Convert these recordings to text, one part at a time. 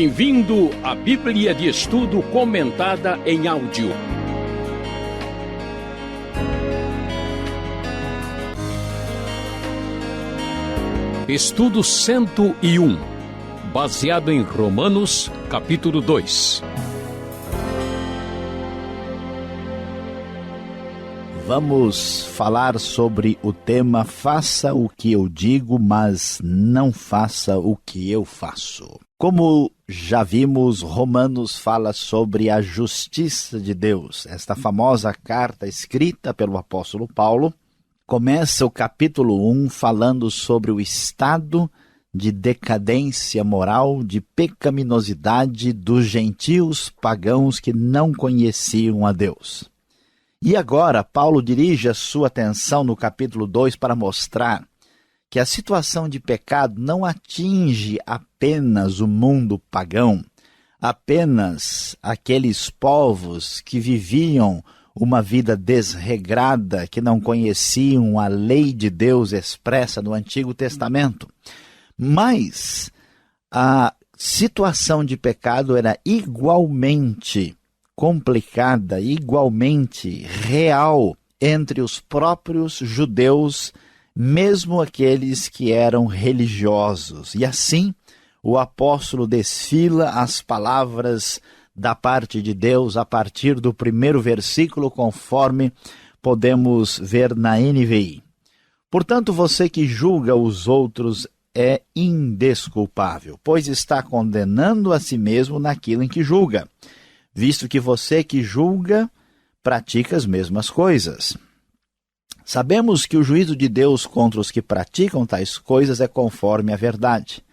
Bem-vindo à Bíblia de Estudo comentada em áudio. Estudo 101, baseado em Romanos, capítulo 2. Vamos falar sobre o tema Faça o que eu digo, mas não faça o que eu faço. Como já vimos, Romanos fala sobre a justiça de Deus. Esta famosa carta escrita pelo apóstolo Paulo começa o capítulo 1 falando sobre o estado de decadência moral, de pecaminosidade dos gentios pagãos que não conheciam a Deus. E agora, Paulo dirige a sua atenção no capítulo 2 para mostrar que a situação de pecado não atinge apenas o mundo pagão, apenas aqueles povos que viviam uma vida desregrada, que não conheciam a lei de Deus expressa no Antigo Testamento. Mas a situação de pecado era igualmente complicada, igualmente real entre os próprios judeus, mesmo aqueles que eram religiosos. E assim, o apóstolo desfila as palavras da parte de Deus a partir do primeiro versículo, conforme podemos ver na NVI. Portanto, você que julga os outros é indesculpável, pois está condenando a si mesmo naquilo em que julga, visto que você que julga pratica as mesmas coisas. Sabemos que o juízo de Deus contra os que praticam tais coisas é conforme a verdade.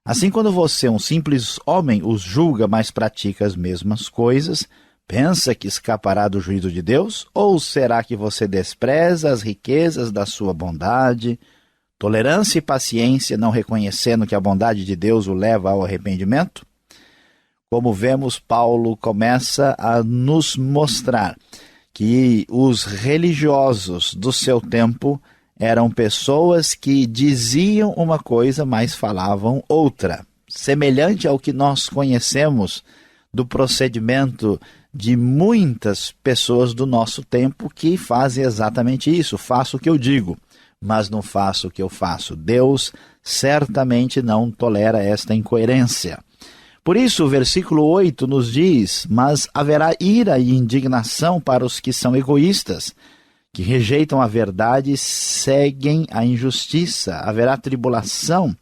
Assim, quando você, um simples homem, os julga, mas pratica as mesmas coisas, pensa que escapará do juízo de Deus? Ou será que você despreza as riquezas da sua bondade, tolerância e paciência, não reconhecendo que a bondade de Deus o leva ao arrependimento? Como vemos, Paulo começa a nos mostrar que os religiosos do seu tempo eram pessoas que diziam uma coisa, mas falavam outra, semelhante ao que nós conhecemos do procedimento de muitas pessoas do nosso tempo que fazem exatamente isso. Faço o que eu digo, mas não faço o que eu faço. Deus certamente não tolera esta incoerência. Por isso, o versículo 8 nos diz: mas haverá ira e indignação para os que são egoístas, que rejeitam a verdade e seguem a injustiça. Haverá tribulação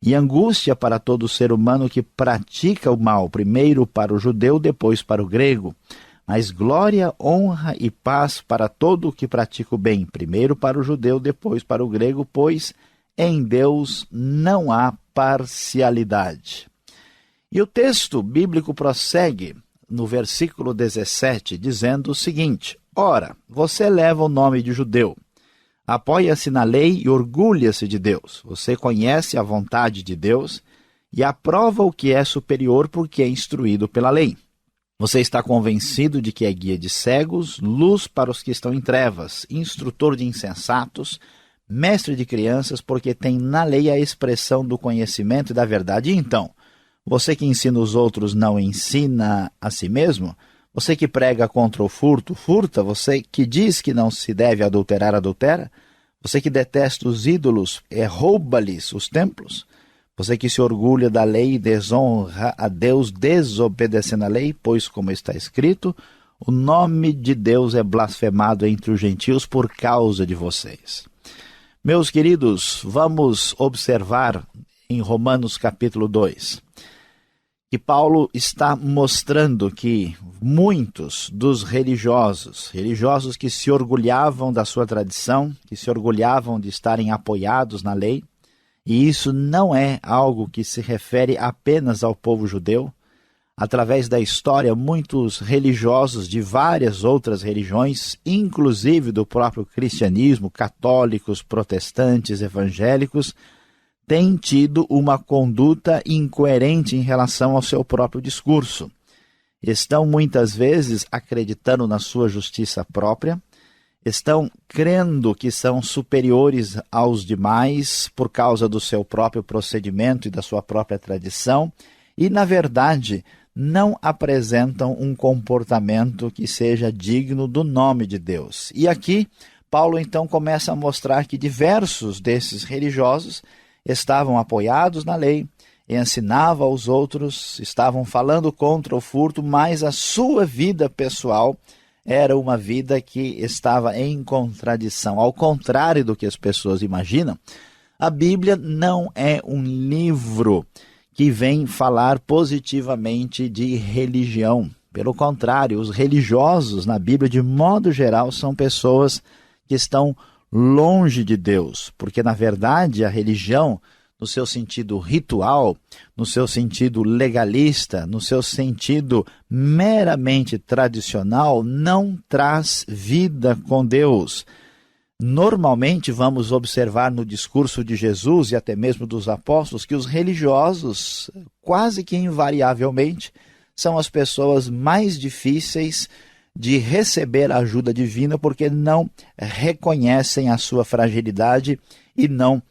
e angústia para todo ser humano que pratica o mal, primeiro para o judeu, depois para o grego. Mas glória, honra e paz para todo o que pratica o bem, primeiro para o judeu, depois para o grego, pois em Deus não há parcialidade. E o texto bíblico prossegue no versículo 17, dizendo o seguinte: ora, você leva o nome de judeu, apoia-se na lei e orgulha-se de Deus. Você conhece a vontade de Deus e aprova o que é superior porque é instruído pela lei. Você está convencido de que é guia de cegos, luz para os que estão em trevas, instrutor de insensatos, mestre de crianças, porque tem na lei a expressão do conhecimento e da verdade. E então, você que ensina os outros não ensina a si mesmo? Você que prega contra o furto, furta? Você que diz que não se deve adulterar, adultera? Você que detesta os ídolos, rouba-lhes os templos? Você que se orgulha da lei e desonra a Deus desobedecendo a lei? Pois, como está escrito, o nome de Deus é blasfemado entre os gentios por causa de vocês. Meus queridos, vamos observar em Romanos capítulo 2, que Paulo está mostrando que muitos dos religiosos que se orgulhavam da sua tradição, que se orgulhavam de estarem apoiados na lei, e isso não é algo que se refere apenas ao povo judeu. Através da história, muitos religiosos de várias outras religiões, inclusive do próprio cristianismo, católicos, protestantes, evangélicos, têm tido uma conduta incoerente em relação ao seu próprio discurso. Estão muitas vezes acreditando na sua justiça própria, estão crendo que são superiores aos demais por causa do seu próprio procedimento e da sua própria tradição, e, na verdade, não apresentam um comportamento que seja digno do nome de Deus. E aqui, Paulo então começa a mostrar que diversos desses religiosos estavam apoiados na lei, ensinavam aos outros, estavam falando contra o furto, mas a sua vida pessoal era uma vida que estava em contradição. Ao contrário do que as pessoas imaginam, a Bíblia não é um livro que vem falar positivamente de religião. Pelo contrário, os religiosos na Bíblia, de modo geral, são pessoas que estão longe de Deus, porque, na verdade, a religião, no seu sentido ritual, no seu sentido legalista, no seu sentido meramente tradicional, não traz vida com Deus. Normalmente vamos observar no discurso de Jesus e até mesmo dos apóstolos que os religiosos, quase que invariavelmente, são as pessoas mais difíceis de receber a ajuda divina porque não reconhecem a sua fragilidade e não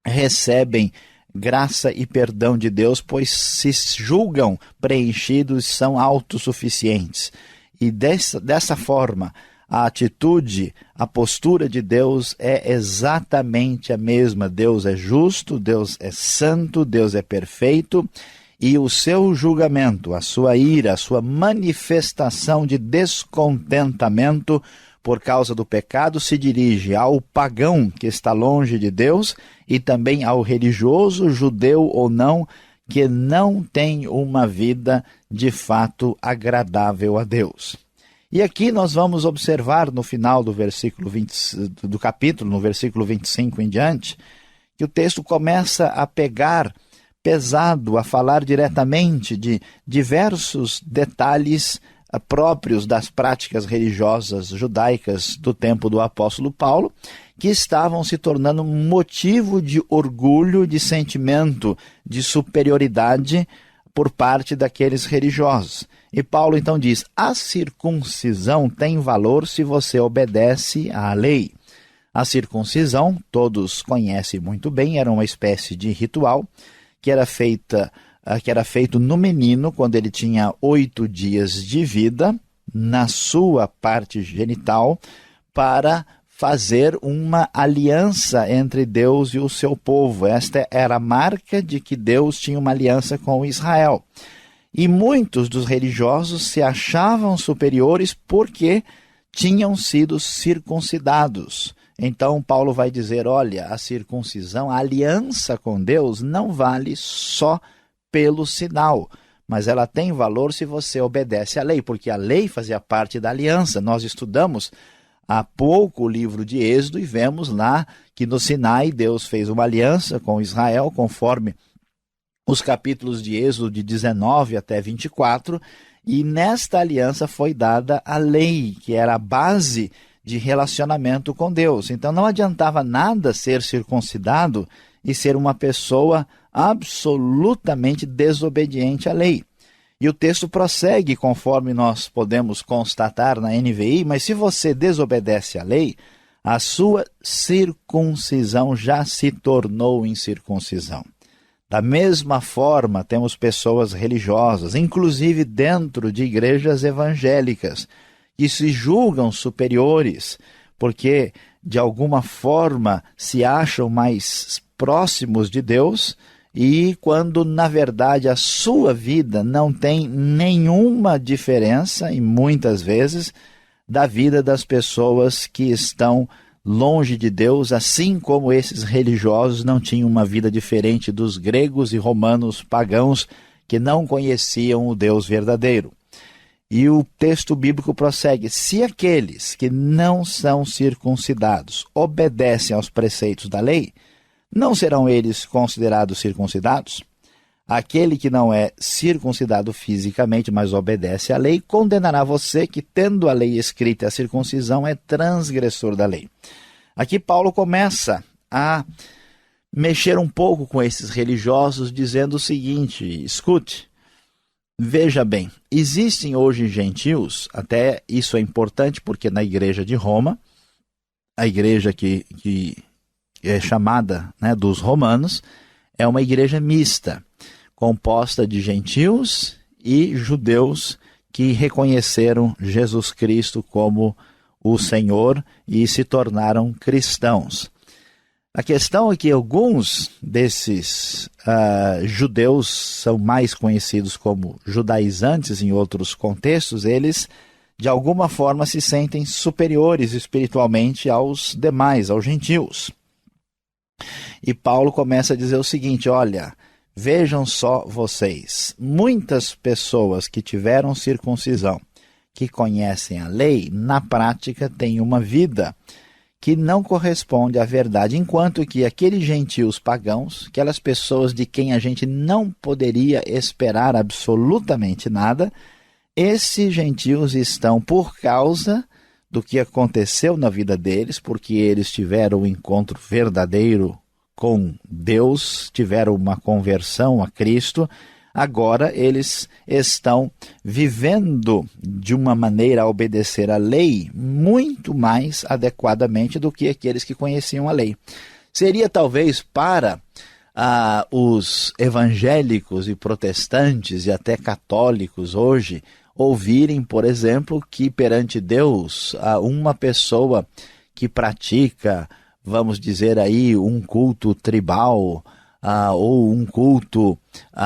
recebem graça e perdão de Deus, pois se julgam preenchidos, são autossuficientes. E dessa forma, a atitude, a postura de Deus é exatamente a mesma. Deus é justo, Deus é santo, Deus é perfeito, e o seu julgamento, a sua ira, a sua manifestação de descontentamento por causa do pecado se dirige ao pagão que está longe de Deus e também ao religioso, judeu ou não, que não tem uma vida de fato agradável a Deus. E aqui nós vamos observar no final do versículo 20, do capítulo, no versículo 25 em diante, que o texto começa a pegar pesado, a falar diretamente de diversos detalhes próprios das práticas religiosas judaicas do tempo do apóstolo Paulo, que estavam se tornando motivo de orgulho, de sentimento de superioridade por parte daqueles religiosos. E Paulo então diz: a circuncisão tem valor se você obedece à lei. A circuncisão, todos conhecem muito bem, era uma espécie de ritual que era feito no menino quando ele tinha 8 dias de vida, na sua parte genital, para fazer uma aliança entre Deus e o seu povo. Esta era a marca de que Deus tinha uma aliança com Israel. E muitos dos religiosos se achavam superiores porque tinham sido circuncidados. Então Paulo vai dizer: olha, a circuncisão, a aliança com Deus não vale só pelo sinal, mas ela tem valor se você obedece à lei, porque a lei fazia parte da aliança. Nós estudamos há pouco o livro de Êxodo e vemos lá que no Sinai Deus fez uma aliança com Israel, conforme os capítulos de Êxodo de 19 até 24, e nesta aliança foi dada a lei, que era a base de relacionamento com Deus. Então não adiantava nada ser circuncidado e ser uma pessoa absolutamente desobediente à lei. E o texto prossegue, conforme nós podemos constatar na NVI: mas se você desobedece à lei, a sua circuncisão já se tornou incircuncisão. Da mesma forma, temos pessoas religiosas, inclusive dentro de igrejas evangélicas, que se julgam superiores, porque de alguma forma se acham mais próximos de Deus, e quando na verdade a sua vida não tem nenhuma diferença, e muitas vezes, da vida das pessoas que estão longe de Deus, assim como esses religiosos não tinham uma vida diferente dos gregos e romanos pagãos que não conheciam o Deus verdadeiro. E o texto bíblico prossegue: se aqueles que não são circuncidados obedecem aos preceitos da lei, não serão eles considerados circuncidados? Aquele que não é circuncidado fisicamente, mas obedece à lei, condenará você que, tendo a lei escrita, a circuncisão é transgressor da lei. Aqui Paulo começa a mexer um pouco com esses religiosos, dizendo o seguinte: escute, veja bem, existem hoje gentios, até isso é importante porque na igreja de Roma, a igreja que é chamada, né, dos romanos, é uma igreja mista. composta de gentios e judeus que reconheceram Jesus Cristo como o Senhor e se tornaram cristãos. A questão é que alguns desses judeus são mais conhecidos como judaizantes em outros contextos. Eles, de alguma forma, se sentem superiores espiritualmente aos demais, aos gentios. E Paulo começa a dizer o seguinte: olha, vejam só vocês, muitas pessoas que tiveram circuncisão, que conhecem a lei, na prática têm uma vida que não corresponde à verdade, enquanto que aqueles gentios pagãos, aquelas pessoas de quem a gente não poderia esperar absolutamente nada, esses gentios estão, por causa do que aconteceu na vida deles, porque eles tiveram um encontro verdadeiro com Deus, tiveram uma conversão a Cristo, agora eles estão vivendo de uma maneira a obedecer à lei muito mais adequadamente do que aqueles que conheciam a lei. Seria talvez para os evangélicos e protestantes e até católicos hoje ouvirem, por exemplo, que perante Deus uma pessoa que pratica, vamos dizer aí, um culto tribal, ou um culto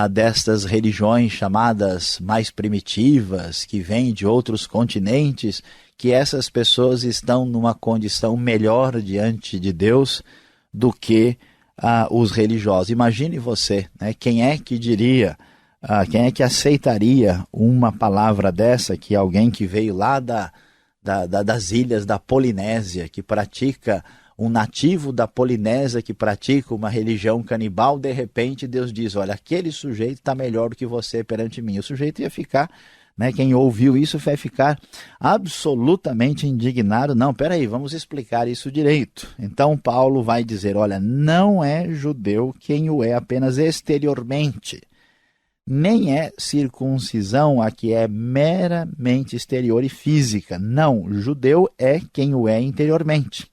destas religiões chamadas mais primitivas, que vêm de outros continentes, que essas pessoas estão numa condição melhor diante de Deus do que os religiosos. Imagine você, né? Quem é que diria, quem é que aceitaria uma palavra dessa, que alguém que veio lá das ilhas da Polinésia, que pratica, um nativo da Polinésia que pratica uma religião canibal, de repente Deus diz: olha, aquele sujeito está melhor do que você perante mim. O sujeito ia ficar, né, quem ouviu isso vai ficar absolutamente indignado. Não, peraí, vamos explicar isso direito. Então Paulo vai dizer: olha, não é judeu quem o é apenas exteriormente, nem é circuncisão a que é meramente exterior e física. Não, judeu é quem o é interiormente.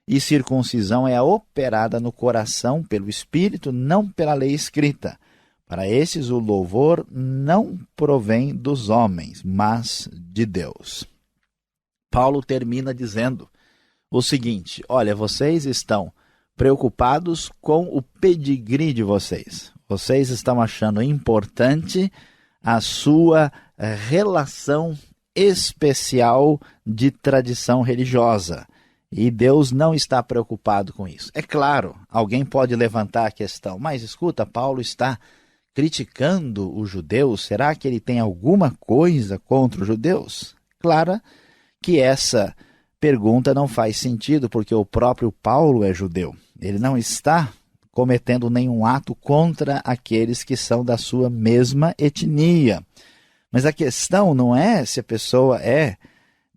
E circuncisão é operada no coração pelo Espírito, não pela lei escrita. Para esses o louvor não provém dos homens, mas de Deus. Paulo termina dizendo o seguinte: olha, vocês estão preocupados com o pedigree de vocês. Vocês estão achando importante a sua relação especial de tradição religiosa. E Deus não está preocupado com isso. É claro, alguém pode levantar a questão: mas escuta, Paulo está criticando os judeus? Será que ele tem alguma coisa contra os judeus? Claro que essa pergunta não faz sentido, porque o próprio Paulo é judeu. Ele não está cometendo nenhum ato contra aqueles que são da sua mesma etnia. Mas a questão não é se a pessoa é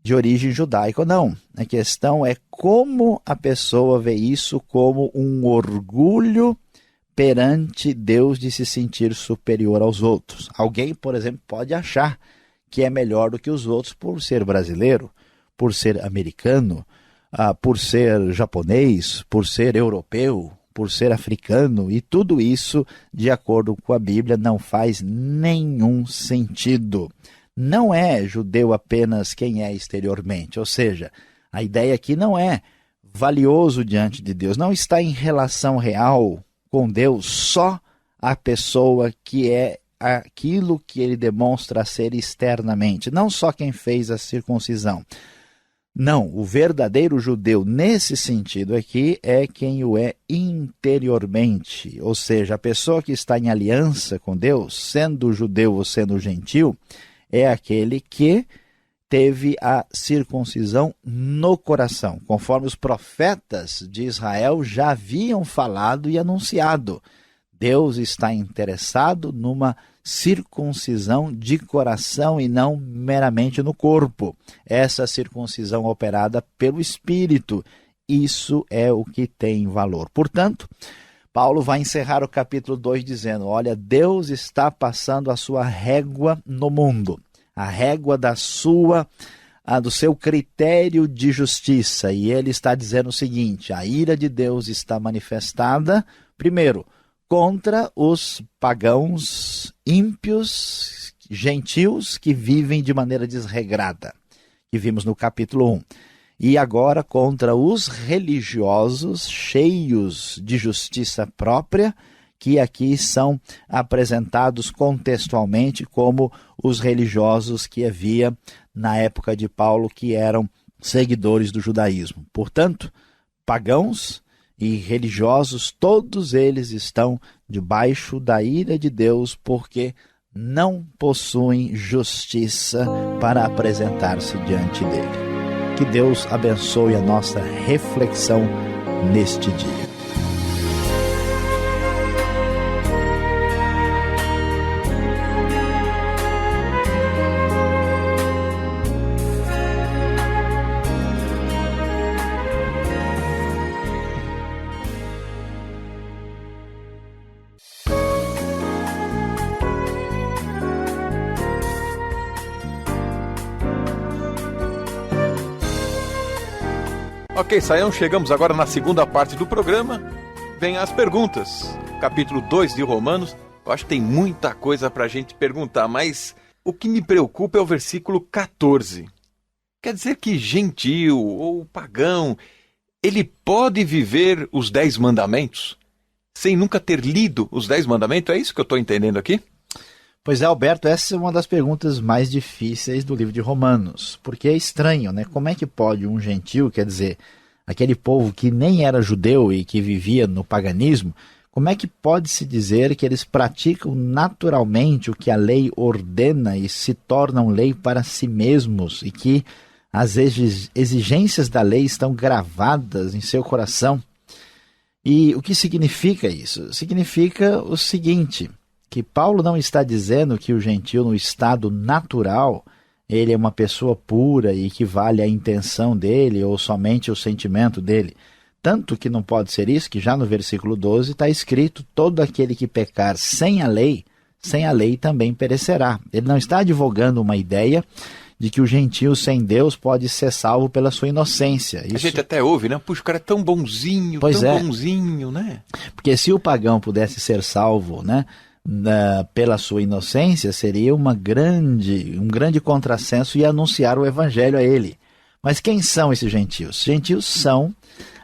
de origem judaica ou não. A questão é como a pessoa vê isso como um orgulho perante Deus de se sentir superior aos outros. Alguém, por exemplo, pode achar que é melhor do que os outros por ser brasileiro, por ser americano, por ser japonês, por ser europeu, por ser africano, e tudo isso, de acordo com a Bíblia, não faz nenhum sentido. Não é judeu apenas quem é exteriormente, ou seja, a ideia aqui não é valioso diante de Deus, não está em relação real com Deus só a pessoa que é aquilo que ele demonstra ser externamente, não só quem fez a circuncisão. Não, o verdadeiro judeu nesse sentido aqui é quem o é interiormente, ou seja, a pessoa que está em aliança com Deus, sendo judeu ou sendo gentil, é aquele que teve a circuncisão no coração, conforme os profetas de Israel já haviam falado e anunciado. Deus está interessado numa circuncisão de coração e não meramente no corpo. Essa circuncisão operada pelo Espírito, isso é o que tem valor. Portanto, Paulo vai encerrar o capítulo 2 dizendo: olha, Deus está passando a sua régua no mundo, a régua do seu critério de justiça, e ele está dizendo o seguinte: a ira de Deus está manifestada, primeiro, contra os pagãos ímpios, gentios, que vivem de maneira desregrada, que vimos no capítulo 1. E agora contra os religiosos cheios de justiça própria, que aqui são apresentados contextualmente como os religiosos que havia na época de Paulo, que eram seguidores do judaísmo. Portanto, pagãos e religiosos, todos eles estão debaixo da ira de Deus, porque não possuem justiça para apresentar-se diante dele. Que Deus abençoe a nossa reflexão neste dia. Ok, Saião, chegamos agora na segunda parte do programa. Vem as perguntas. Capítulo 2 de Romanos. Eu acho que tem muita coisa para a gente perguntar, mas o que me preocupa é o versículo 14. Quer dizer que gentio ou pagão, ele pode viver os 10 mandamentos sem nunca ter lido os 10 mandamentos? É isso que eu estou entendendo aqui? Pois é, Alberto, essa é uma das perguntas mais difíceis do livro de Romanos, porque é estranho, né? Como é que pode um gentio, quer dizer, aquele povo que nem era judeu e que vivia no paganismo, como é que pode se dizer que eles praticam naturalmente o que a lei ordena e se tornam lei para si mesmos e que as exigências da lei estão gravadas em seu coração? E o que significa isso? Significa o seguinte, que Paulo não está dizendo que o gentio no estado natural, ele é uma pessoa pura e que vale a intenção dele ou somente o sentimento dele. Tanto que não pode ser isso, que já no versículo 12 está escrito: todo aquele que pecar sem a lei também perecerá. Ele não está advogando uma ideia de que o gentio sem Deus pode ser salvo pela sua inocência. Isso... A gente até ouve, né? Puxa, o cara é tão bonzinho, bonzinho, né? Porque se o pagão pudesse ser salvo, né, pela sua inocência, seria um grande contrassenso e anunciar o evangelho a ele. Mas quem são esses gentios? Gentios são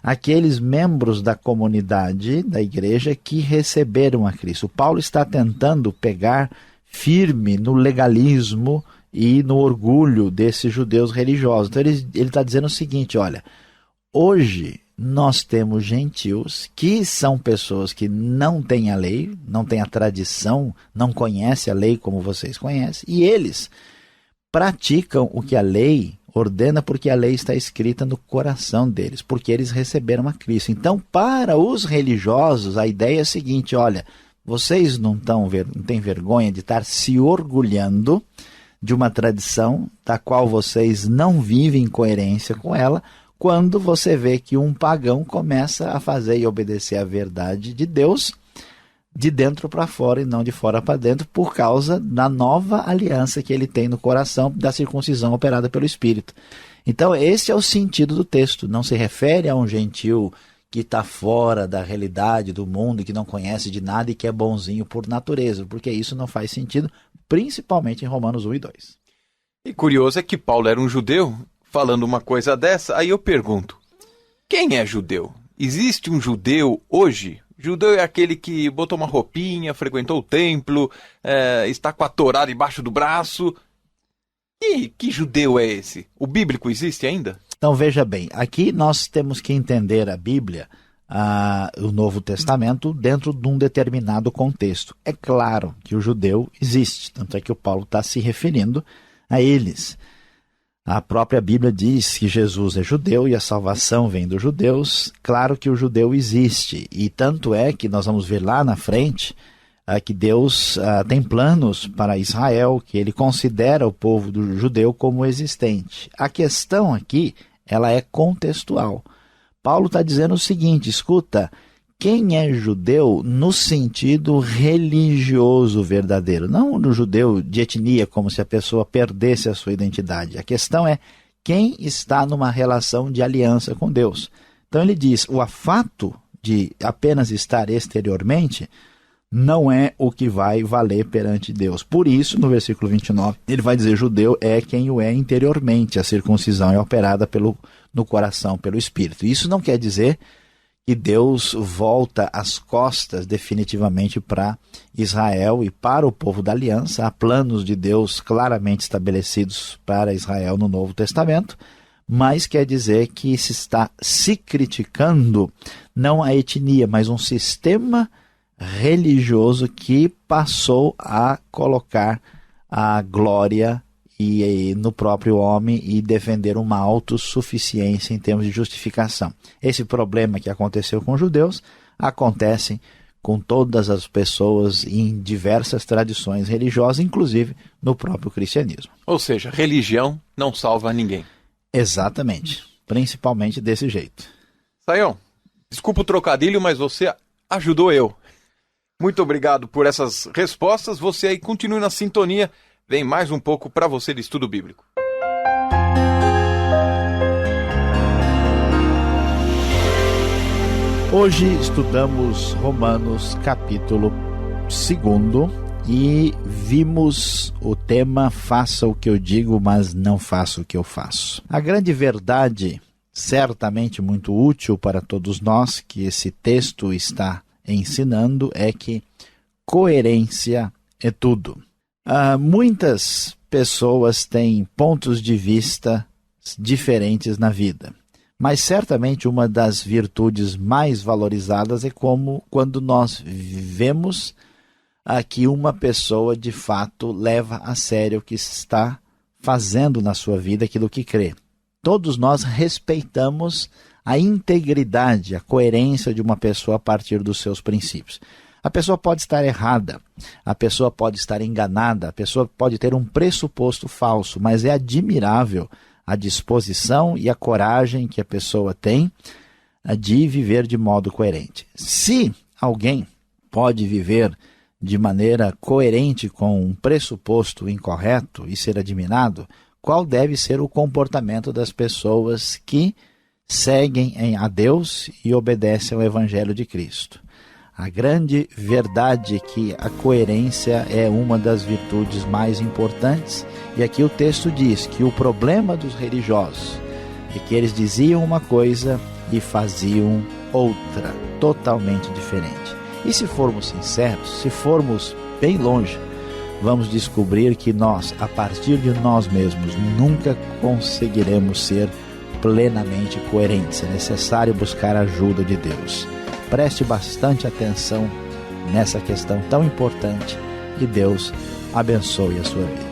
aqueles membros da comunidade, da igreja, que receberam a Cristo. Paulo está tentando pegar firme no legalismo e no orgulho desses judeus religiosos. Então ele está dizendo o seguinte: olha, hoje nós temos gentios que são pessoas que não têm a lei, não têm a tradição, não conhecem a lei como vocês conhecem, e eles praticam o que a lei ordena porque a lei está escrita no coração deles, porque eles receberam a Cristo. Então, para os religiosos, a ideia é a seguinte: olha, vocês não têm vergonha de estar se orgulhando de uma tradição da qual vocês não vivem em coerência com ela, quando você vê que um pagão começa a fazer e obedecer a verdade de Deus de dentro para fora e não de fora para dentro, por causa da nova aliança que ele tem no coração, da circuncisão operada pelo Espírito. Então esse é o sentido do texto. Não se refere a um gentio que está fora da realidade do mundo, que não conhece de nada e que é bonzinho por natureza, porque isso não faz sentido, principalmente em Romanos 1 e 2. E curioso é que Paulo era um judeu falando uma coisa dessa. Aí eu pergunto, quem é judeu? Existe um judeu hoje? Judeu é aquele que botou uma roupinha, frequentou o templo, está com a Torá debaixo do braço. E que judeu é esse? O bíblico existe ainda? Então veja bem, aqui nós temos que entender a Bíblia, o Novo Testamento, dentro de um determinado contexto. É claro que o judeu existe, tanto é que o Paulo está se referindo a eles. A própria Bíblia diz que Jesus é judeu e a salvação vem dos judeus. Claro que o judeu existe, e tanto é que nós vamos ver lá na frente que Deus tem planos para Israel, que ele considera o povo do judeu como existente. A questão aqui, ela é contextual. Paulo está dizendo o seguinte: escuta, quem é judeu no sentido religioso verdadeiro, não no judeu de etnia, como se a pessoa perdesse a sua identidade. A questão é quem está numa relação de aliança com Deus. Então ele diz, o fato de apenas estar exteriormente não é o que vai valer perante Deus. Por isso, no versículo 29, ele vai dizer: judeu é quem o é interiormente, a circuncisão é operada no coração, pelo Espírito. Isso não quer dizer que Deus volta as costas definitivamente para Israel e para o povo da aliança. Há planos de Deus claramente estabelecidos para Israel no Novo Testamento, mas quer dizer que se está se criticando não a etnia, mas um sistema religioso que passou a colocar a glória no próprio homem e defender uma autossuficiência em termos de justificação. Esse problema que aconteceu com os judeus acontece com todas as pessoas em diversas tradições religiosas, inclusive no próprio cristianismo. Ou seja, religião não salva ninguém. Exatamente, principalmente desse jeito. Sayão, desculpa o trocadilho, mas você ajudou eu. Muito obrigado por essas respostas. Você aí continue na sintonia. Vem mais um pouco para você de estudo bíblico. Hoje estudamos Romanos capítulo 2 e vimos o tema faça o que eu digo, mas não faça o que eu faço. A grande verdade, certamente muito útil para todos nós, que esse texto está ensinando, é que coerência é tudo. Muitas pessoas têm pontos de vista diferentes na vida, mas certamente uma das virtudes mais valorizadas é quando nós vemos que uma pessoa de fato leva a sério o que está fazendo na sua vida, aquilo que crê. Todos nós respeitamos a integridade, a coerência de uma pessoa a partir dos seus princípios. A pessoa pode estar errada, a pessoa pode estar enganada, a pessoa pode ter um pressuposto falso, mas é admirável a disposição e a coragem que a pessoa tem de viver de modo coerente. Se alguém pode viver de maneira coerente com um pressuposto incorreto e ser admirado, qual deve ser o comportamento das pessoas que seguem a Deus e obedecem ao Evangelho de Cristo? A grande verdade é que a coerência é uma das virtudes mais importantes, e aqui o texto diz que o problema dos religiosos é que eles diziam uma coisa e faziam outra, totalmente diferente. E se formos sinceros, se formos bem longe, vamos descobrir que nós, a partir de nós mesmos, nunca conseguiremos ser plenamente coerentes. É necessário buscar a ajuda de Deus. Preste bastante atenção nessa questão tão importante e Deus abençoe a sua vida.